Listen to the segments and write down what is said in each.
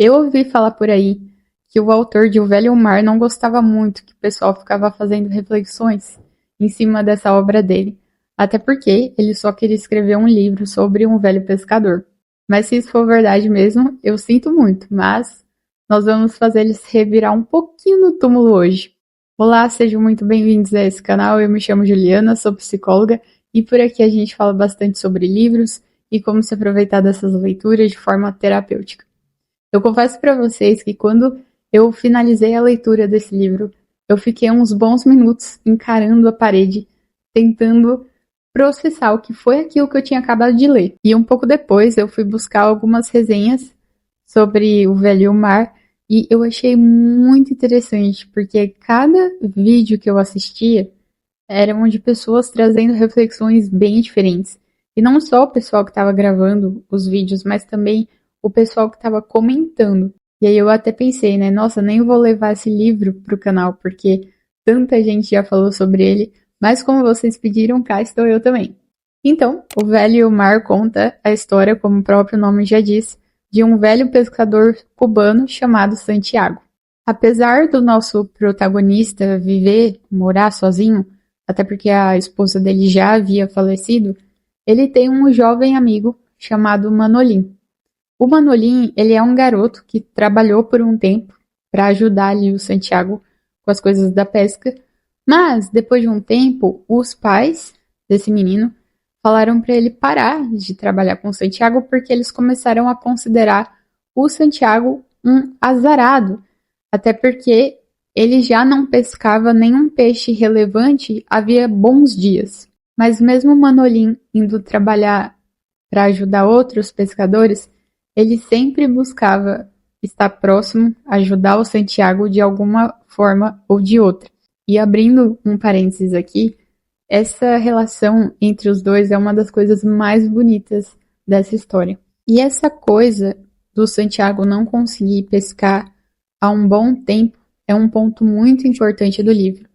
Eu ouvi falar por aí que o autor de O Velho Mar não gostava muito que o pessoal ficava fazendo reflexões em cima dessa obra dele, até porque ele só queria escrever um livro sobre um velho pescador. Mas se isso for verdade mesmo, eu sinto muito, mas nós vamos fazer ele se revirar um pouquinho no túmulo hoje. Olá, sejam muito bem-vindos a esse canal. Eu me chamo Juliana, sou psicóloga e por aqui a gente fala bastante sobre livros e como se aproveitar dessas leituras de forma terapêutica. Eu confesso para vocês que quando eu finalizei a leitura desse livro, eu fiquei uns bons minutos encarando a parede, tentando processar o que foi aquilo que eu tinha acabado de ler. E um pouco depois eu fui buscar algumas resenhas sobre O Velho Mar e eu achei muito interessante, porque cada vídeo que eu assistia eram de pessoas trazendo reflexões bem diferentes. E não só o pessoal que estava gravando os vídeos, mas também o pessoal que estava comentando. E aí eu até pensei, né? Nossa, nem vou levar esse livro pro canal, porque tanta gente já falou sobre ele, mas como vocês pediram, cá estou eu também. Então, O Velho Mar conta a história, como o próprio nome já diz, de um velho pescador cubano chamado Santiago. Apesar do nosso protagonista morar sozinho, até porque a esposa dele já havia falecido, ele tem um jovem amigo chamado Manolim. O Manolim, ele é um garoto que trabalhou por um tempo para ajudar ali o Santiago com as coisas da pesca, mas depois de um tempo, os pais desse menino falaram para ele parar de trabalhar com o Santiago porque eles começaram a considerar o Santiago um azarado, até porque ele já não pescava nenhum peixe relevante havia bons dias. Mas mesmo o Manolim indo trabalhar para ajudar outros pescadores, ele sempre buscava estar próximo, ajudar o Santiago de alguma forma ou de outra. E abrindo um parênteses aqui, essa relação entre os dois é uma das coisas mais bonitas dessa história. E essa coisa do Santiago não conseguir pescar há um bom tempo é um ponto muito importante do livro,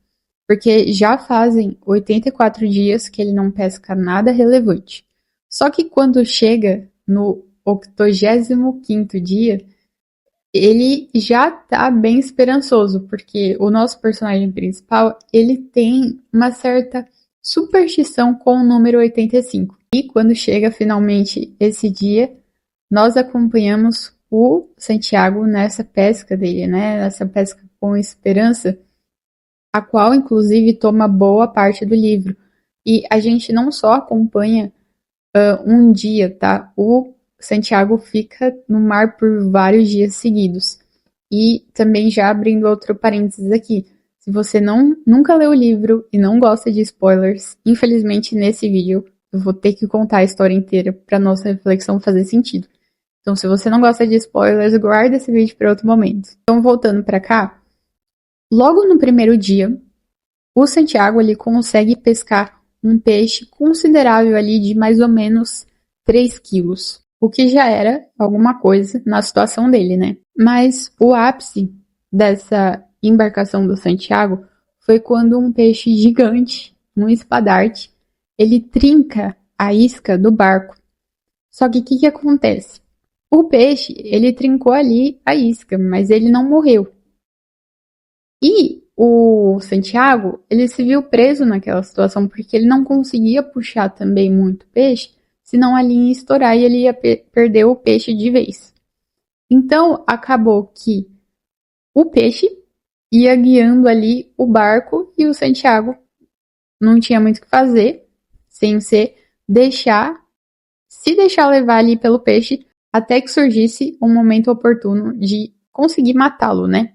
porque já fazem 84 dias que ele não pesca nada relevante. Só que quando chega no 85º dia, ele já tá bem esperançoso, porque o nosso personagem principal, ele tem uma certa superstição com o número 85. E quando chega finalmente esse dia, nós acompanhamos o Santiago nessa pesca dele, né? Nessa pesca com esperança, a qual inclusive toma boa parte do livro. E a gente não só acompanha um dia, tá? O Santiago fica no mar por vários dias seguidos. E também já abrindo outro parênteses aqui, se você nunca leu o livro e não gosta de spoilers, infelizmente nesse vídeo eu vou ter que contar a história inteira para nossa reflexão fazer sentido. Então, se você não gosta de spoilers, guarda esse vídeo para outro momento. Então, voltando para cá, logo no primeiro dia, o Santiago ele consegue pescar um peixe considerável ali de mais ou menos 3 quilos, o que já era alguma coisa na situação dele, né? Mas o ápice dessa embarcação do Santiago foi quando um peixe gigante, um espadarte, ele trinca a isca do barco. Só que o que acontece? O peixe, ele trincou ali a isca, mas ele não morreu. E o Santiago, ele se viu preso naquela situação porque ele não conseguia puxar também muito peixe, senão a linha ia estourar e ele ia perder o peixe de vez. Então, acabou que o peixe ia guiando ali o barco e o Santiago não tinha muito o que fazer, sem ser se deixar levar ali pelo peixe até que surgisse um momento oportuno de conseguir matá-lo, né?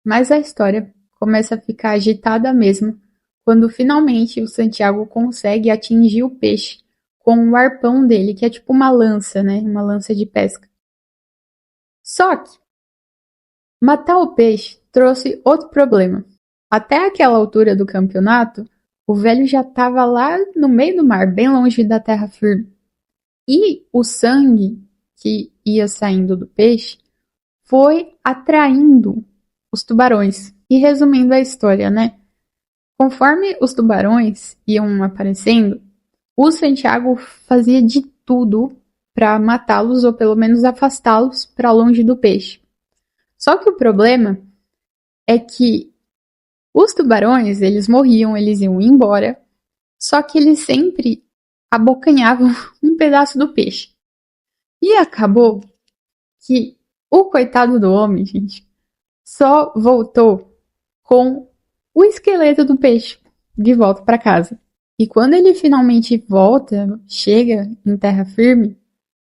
Mas a história começa a ficar agitada mesmo quando finalmente o Santiago consegue atingir o peixe com o arpão dele, que é tipo uma lança, né? Uma lança de pesca. Só que matar o peixe trouxe outro problema. Até aquela altura do campeonato, o velho já estava lá no meio do mar, bem longe da terra firme. E o sangue que ia saindo do peixe foi atraindo os tubarões. E resumindo a história, né? Conforme os tubarões iam aparecendo, o Santiago fazia de tudo para matá-los ou pelo menos afastá-los para longe do peixe. Só que o problema é que os tubarões, eles morriam, eles iam embora, só que eles sempre abocanhavam um pedaço do peixe. E acabou que o coitado do homem, gente, só voltou com o esqueleto do peixe de volta para casa. E quando ele finalmente volta, chega em terra firme,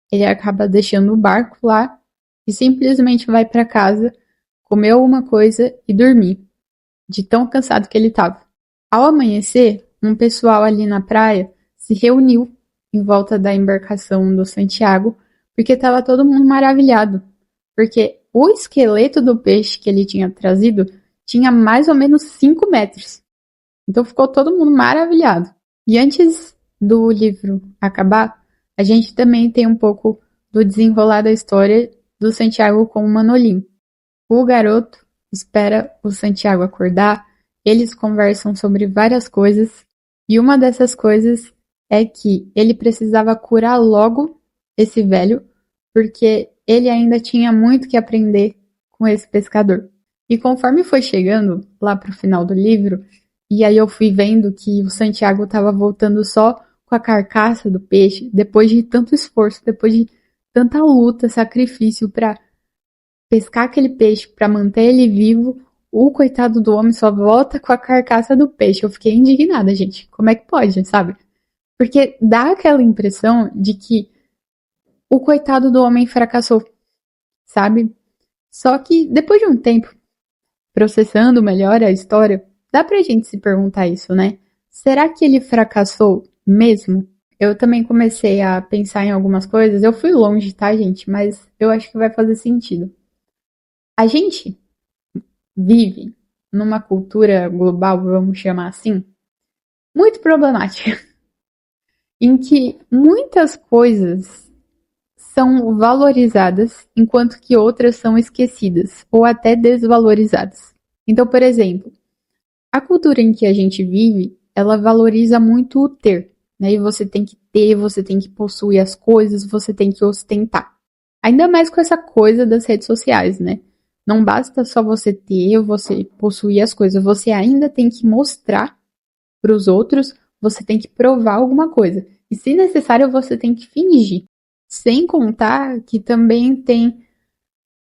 ele acaba deixando o barco lá e simplesmente vai para casa, comer alguma coisa e dormir, de tão cansado que ele estava. Ao amanhecer, um pessoal ali na praia se reuniu em volta da embarcação do Santiago, porque estava todo mundo maravilhado, porque o esqueleto do peixe que ele tinha trazido tinha mais ou menos 5 metros. Então ficou todo mundo maravilhado. E antes do livro acabar, a gente também tem um pouco do desenrolar da história do Santiago com o Manolim. O garoto espera o Santiago acordar, eles conversam sobre várias coisas, e uma dessas coisas é que ele precisava curar logo esse velho, porque ele ainda tinha muito que aprender com esse pescador. E conforme foi chegando lá pro final do livro, e aí eu fui vendo que o Santiago estava voltando só com a carcaça do peixe, depois de tanto esforço, depois de tanta luta, sacrifício para pescar aquele peixe, para manter ele vivo, o coitado do homem só volta com a carcaça do peixe. Eu fiquei indignada, gente. Como é que pode, sabe? Porque dá aquela impressão de que o coitado do homem fracassou, sabe? Só que depois de um tempo, processando melhor a história, dá pra gente se perguntar isso, né? Será que ele fracassou mesmo? Eu também comecei a pensar em algumas coisas. Eu fui longe, tá, gente? Mas eu acho que vai fazer sentido. A gente vive numa cultura global, vamos chamar assim, muito problemática, em que muitas coisas são valorizadas enquanto que outras são esquecidas ou até desvalorizadas. Então, por exemplo, a cultura em que a gente vive, ela valoriza muito o ter, né? E você tem que ter, você tem que possuir as coisas, você tem que ostentar. Ainda mais com essa coisa das redes sociais, né? Não basta só você ter, você possuir as coisas, você ainda tem que mostrar para os outros, você tem que provar alguma coisa. E se necessário, você tem que fingir. Sem contar que também tem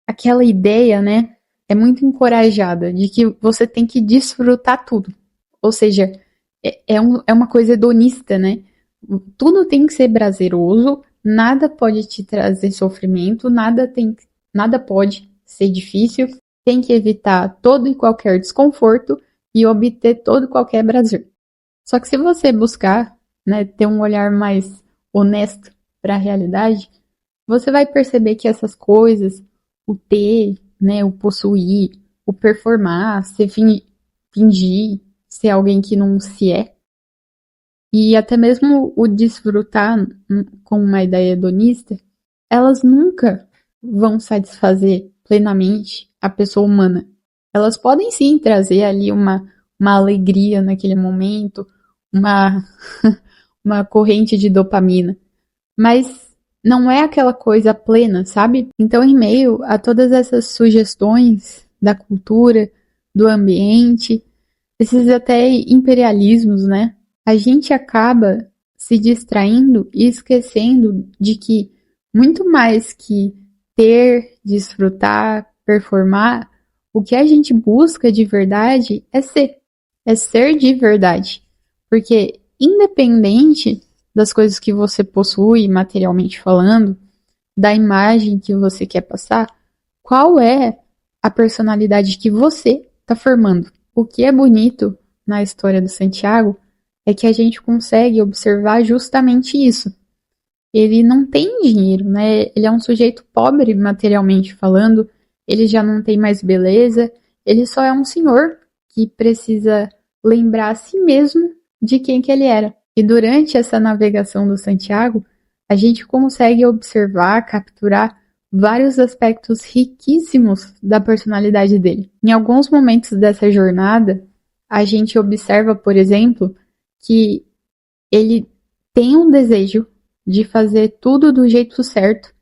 aquela ideia, né? É muito encorajada de que você tem que desfrutar tudo. Ou seja, é uma coisa hedonista, né? Tudo tem que ser prazeroso, nada pode te trazer sofrimento, nada pode ser difícil, tem que evitar todo e qualquer desconforto e obter todo e qualquer prazer. Só que se você buscar, né, ter um olhar mais honesto para a realidade, você vai perceber que essas coisas, o ter, né, o possuir, o performar, ser fingir ser alguém que não se é, e até mesmo o desfrutar com uma ideia hedonista, elas nunca vão satisfazer plenamente a pessoa humana. Elas podem sim trazer ali uma alegria naquele momento, uma, uma corrente de dopamina, mas não é aquela coisa plena, sabe? Então, em meio a todas essas sugestões da cultura, do ambiente, esses até imperialismos, né? A gente acaba se distraindo e esquecendo de que muito mais que ter, desfrutar, performar, o que a gente busca de verdade é ser de verdade. Porque independente das coisas que você possui, materialmente falando, da imagem que você quer passar, qual é a personalidade que você está formando? O que é bonito na história do Santiago é que a gente consegue observar justamente isso. Ele não tem dinheiro, né? Ele é um sujeito pobre materialmente falando, ele já não tem mais beleza, ele só é um senhor que precisa lembrar a si mesmo de quem que ele era. E durante essa navegação do Santiago, a gente consegue observar, capturar vários aspectos riquíssimos da personalidade dele. Em alguns momentos dessa jornada, a gente observa, por exemplo, que ele tem um desejo de fazer tudo do jeito certo,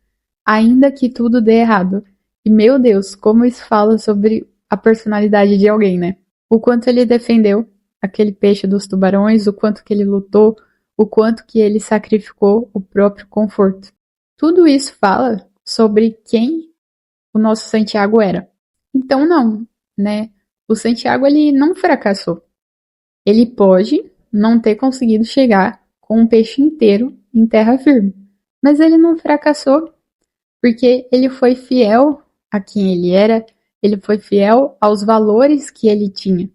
ainda que tudo dê errado. E, meu Deus, como isso fala sobre a personalidade de alguém, né? O quanto ele defendeu aquele peixe dos tubarões, o quanto que ele lutou, o quanto que ele sacrificou o próprio conforto. Tudo isso fala sobre quem o nosso Santiago era. Então não, né? O Santiago ele não fracassou. Ele pode não ter conseguido chegar com um peixe inteiro em terra firme, mas ele não fracassou porque ele foi fiel a quem ele era, ele foi fiel aos valores que ele tinha.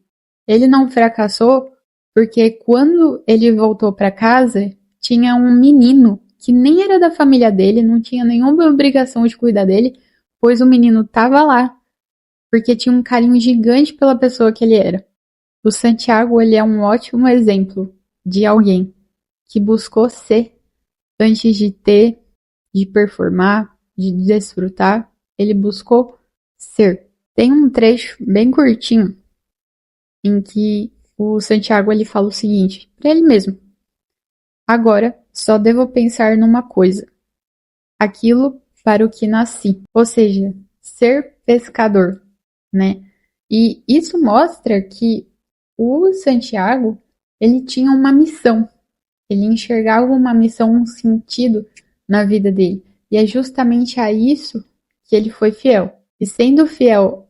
Ele não fracassou porque quando ele voltou para casa, tinha um menino que nem era da família dele, não tinha nenhuma obrigação de cuidar dele, pois o menino estava lá, porque tinha um carinho gigante pela pessoa que ele era. O Santiago, ele é um ótimo exemplo de alguém que buscou ser antes de ter, de performar, de desfrutar, ele buscou ser. Tem um trecho bem curtinho em que o Santiago ele fala o seguinte para ele mesmo: agora só devo pensar numa coisa, aquilo para o que nasci, ou seja, ser pescador, né? E isso mostra que o Santiago ele tinha uma missão, ele enxergava uma missão, um sentido na vida dele. E é justamente a isso que ele foi fiel. E sendo fiel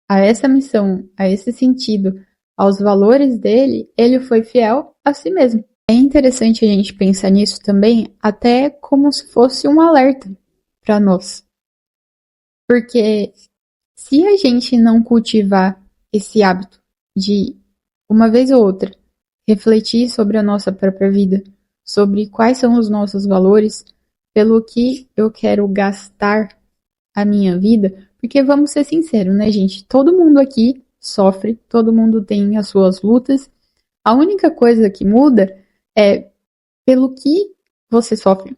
a essa missão, a esse sentido, aos valores dele, ele foi fiel a si mesmo. É interessante a gente pensar nisso também, até como se fosse um alerta para nós. Porque se a gente não cultivar esse hábito de, uma vez ou outra, refletir sobre a nossa própria vida, sobre quais são os nossos valores, pelo que eu quero gastar a minha vida, porque vamos ser sinceros, né, gente? Todo mundo aqui sofre, todo mundo tem as suas lutas. A única coisa que muda é pelo que você sofre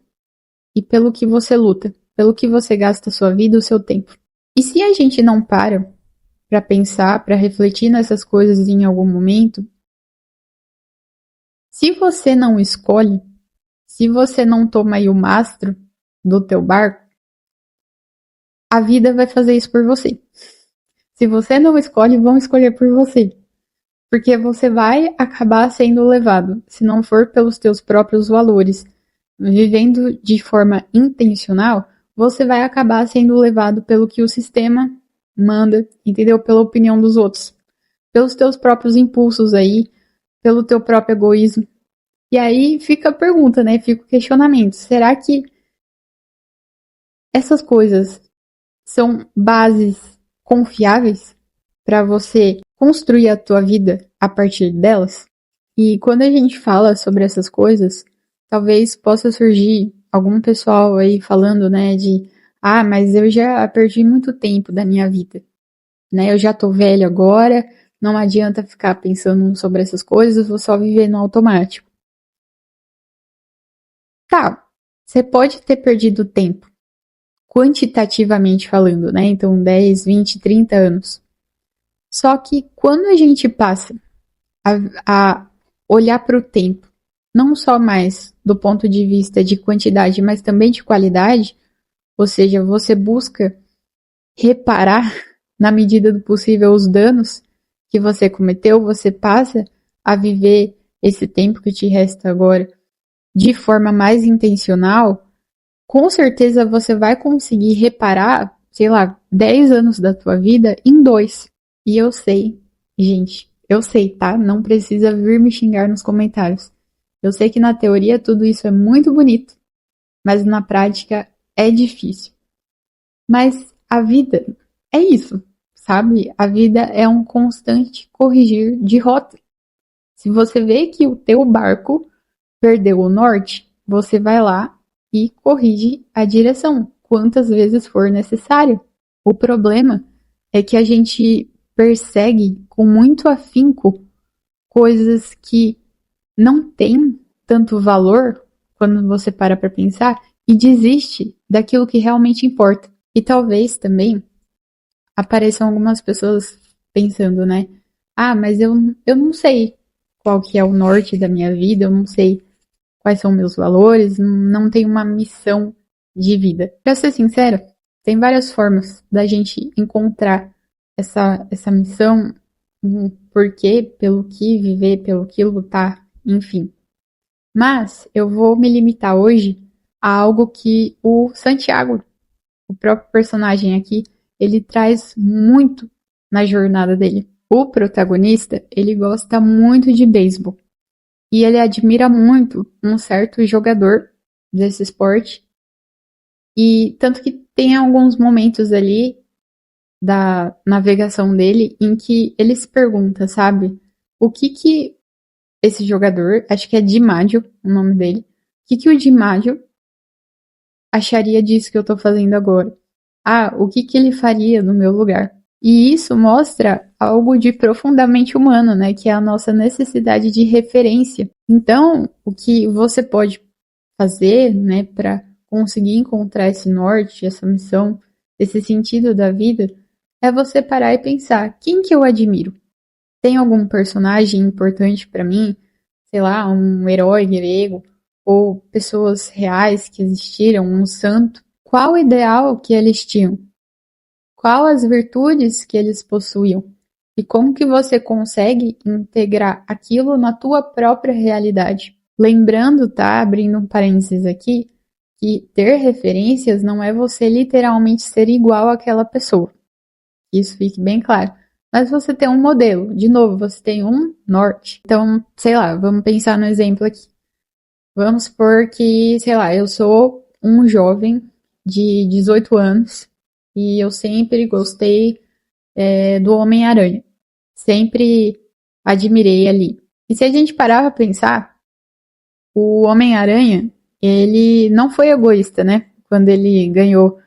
e pelo que você luta, pelo que você gasta a sua vida, o seu tempo. E se a gente não para pensar, para refletir nessas coisas em algum momento, se você não escolhe, se você não toma aí o mastro do teu barco, a vida vai fazer isso por você. Se você não escolhe, vão escolher por você. Porque você vai acabar sendo levado, se não for pelos teus próprios valores, vivendo de forma intencional, você vai acabar sendo levado pelo que o sistema manda, entendeu? Pela opinião dos outros, pelos teus próprios impulsos aí, pelo teu próprio egoísmo. E aí fica a pergunta, né? Fica o questionamento. Será que essas coisas são bases confiáveis para você construir a tua vida a partir delas? E quando a gente fala sobre essas coisas, talvez possa surgir algum pessoal aí falando, né, de mas eu já perdi muito tempo da minha vida, né? Eu já tô velho agora, não adianta ficar pensando sobre essas coisas, vou só viver no automático. Tá, você pode ter perdido tempo, quantitativamente falando, né? Então 10, 20, 30 anos. Só que quando a gente passa a olhar para o tempo, não só mais do ponto de vista de quantidade, mas também de qualidade, ou seja, você busca reparar na medida do possível os danos que você cometeu, você passa a viver esse tempo que te resta agora de forma mais intencional, com certeza você vai conseguir reparar, sei lá, 10 anos da tua vida em 2. E eu sei, gente, eu sei, tá? Não precisa vir me xingar nos comentários. Eu sei que na teoria tudo isso é muito bonito, mas na prática é difícil. Mas a vida é isso, sabe? A vida é um constante corrigir de rota. Se você vê que o teu barco perdeu o norte, você vai lá e corrige a direção, quantas vezes for necessário. O problema é que a gente persegue com muito afinco coisas que não têm tanto valor quando você para pensar e desiste daquilo que realmente importa. E talvez também apareçam algumas pessoas pensando, né? Mas eu não sei qual que é o norte da minha vida, eu não sei quais são meus valores, não tenho uma missão de vida. Pra ser sincera, tem várias formas da gente encontrar essa missão, um porquê, pelo que viver, pelo que lutar, enfim. Mas eu vou me limitar hoje a algo que o Santiago, o próprio personagem aqui, ele traz muito na jornada dele. O protagonista, ele gosta muito de beisebol. E ele admira muito um certo jogador desse esporte. E tanto que tem alguns momentos ali da navegação dele em que ele se pergunta, sabe? O que esse jogador, acho que é DiMaggio o nome dele, o que o DiMaggio acharia disso que eu tô fazendo agora? Ah, o que ele faria no meu lugar? E isso mostra algo de profundamente humano, né? Que é a nossa necessidade de referência. Então, o que você pode fazer, né, para conseguir encontrar esse norte, essa missão, esse sentido da vida, é você parar e pensar: quem que eu admiro? Tem algum personagem importante para mim? Sei lá, um herói grego ou pessoas reais que existiram, um santo? Qual o ideal que eles tinham? Qual as virtudes que eles possuíam? E como que você consegue integrar aquilo na tua própria realidade? Lembrando, tá? Abrindo um parênteses aqui, que ter referências não é você literalmente ser igual àquela pessoa. Isso fique bem claro. Mas você tem um modelo. De novo, você tem um norte. Então, sei lá, vamos pensar no exemplo aqui. Vamos supor que, sei lá, eu sou um jovem de 18 anos e eu sempre gostei do Homem-Aranha. Sempre admirei ali. E se a gente parar pra pensar, o Homem-Aranha, ele não foi egoísta, né? Quando ele ganhou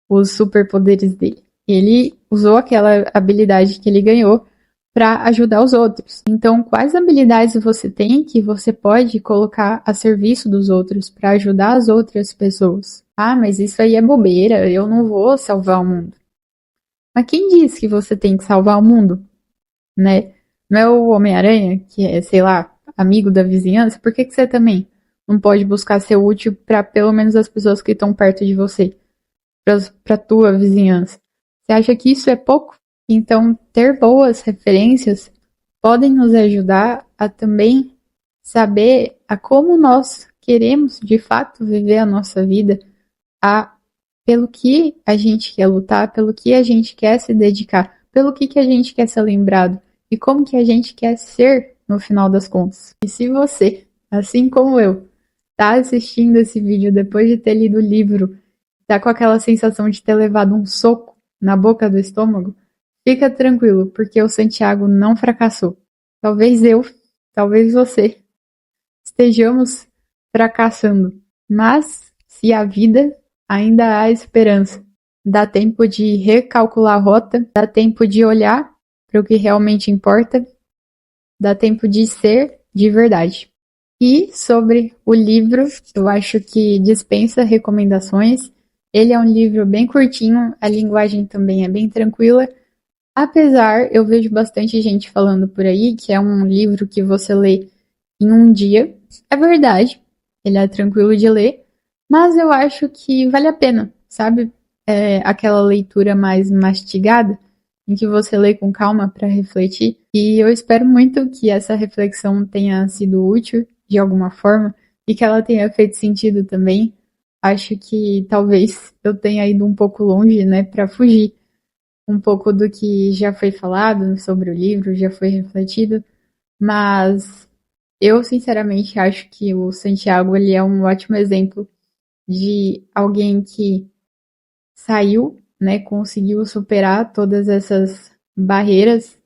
os superpoderes dele. Ele usou aquela habilidade que ele ganhou para ajudar os outros. Então, quais habilidades você tem que você pode colocar a serviço dos outros para ajudar as outras pessoas? Ah, mas isso aí é bobeira, eu não vou salvar o mundo. Mas quem diz que você tem que salvar o mundo, né? Não é o Homem-Aranha, que é, sei lá, amigo da vizinhança? Por que que você também não pode buscar ser útil para pelo menos as pessoas que estão perto de você, para tua vizinhança? Você acha que isso é pouco? Então, ter boas referências podem nos ajudar a também saber a como nós queremos de fato viver a nossa vida, a pelo que a gente quer lutar, pelo que a gente quer se dedicar, pelo que a gente quer ser lembrado e como que a gente quer ser no final das contas. E se você, assim como eu, tá assistindo esse vídeo depois de ter lido o livro, tá com aquela sensação de ter levado um soco na boca do estômago, fica tranquilo, porque o Santiago não fracassou. Talvez eu, talvez você, estejamos fracassando, mas se a vida ainda há esperança. Dá tempo de recalcular a rota, dá tempo de olhar para o que realmente importa, dá tempo de ser de verdade. E sobre o livro, eu acho que dispensa recomendações. Ele é um livro bem curtinho, a linguagem também é bem tranquila. Apesar, eu vejo bastante gente falando por aí que é um livro que você lê em um dia. É verdade, ele é tranquilo de ler, mas eu acho que vale a pena, sabe? É aquela leitura mais mastigada, em que você lê com calma para refletir. E eu espero muito que essa reflexão tenha sido útil de alguma forma e que ela tenha feito sentido também. Acho que talvez eu tenha ido um pouco longe, né, para fugir um pouco do que já foi falado sobre o livro, já foi refletido, mas eu sinceramente acho que o Santiago ele é um ótimo exemplo de alguém que saiu, né, conseguiu superar todas essas barreiras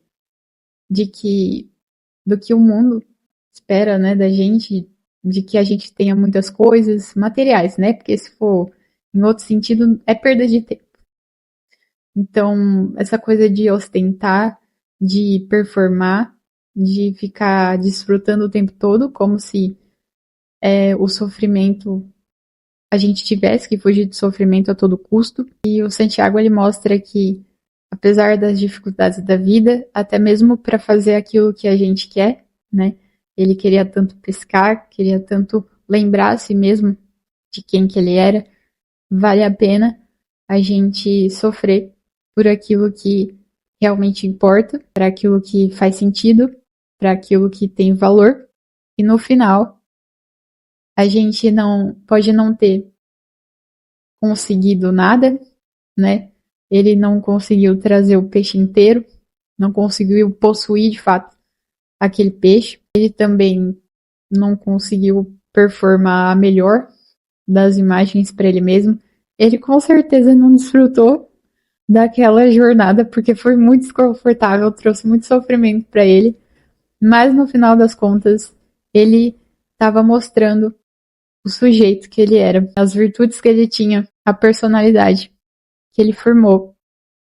de que do que o mundo espera, né, da gente, de que a gente tenha muitas coisas materiais, né? Porque se for em outro sentido é perda de tempo. Então, essa coisa de ostentar, de performar, de ficar desfrutando o tempo todo, como se o sofrimento, a gente tivesse que fugir do sofrimento a todo custo. E o Santiago, ele mostra que, apesar das dificuldades da vida, até mesmo para fazer aquilo que a gente quer, né? Ele queria tanto pescar, queria tanto lembrar a si mesmo de quem que ele era, vale a pena, a gente sofrer por aquilo que realmente importa, para aquilo que faz sentido, para aquilo que tem valor. E no final, a gente não pode não ter conseguido nada, né? Ele não conseguiu trazer o peixe inteiro, não conseguiu possuir de fato aquele peixe. Ele também não conseguiu performar a melhor das imagens para ele mesmo. Ele com certeza não desfrutou daquela jornada porque foi muito desconfortável, trouxe muito sofrimento para ele. Mas no final das contas, ele estava mostrando o sujeito que ele era, as virtudes que ele tinha, a personalidade que ele formou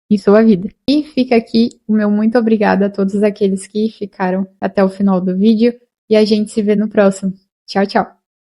em sua vida. E fica aqui o meu muito obrigada a todos aqueles que ficaram até o final do vídeo e a gente se vê no próximo. Tchau, tchau!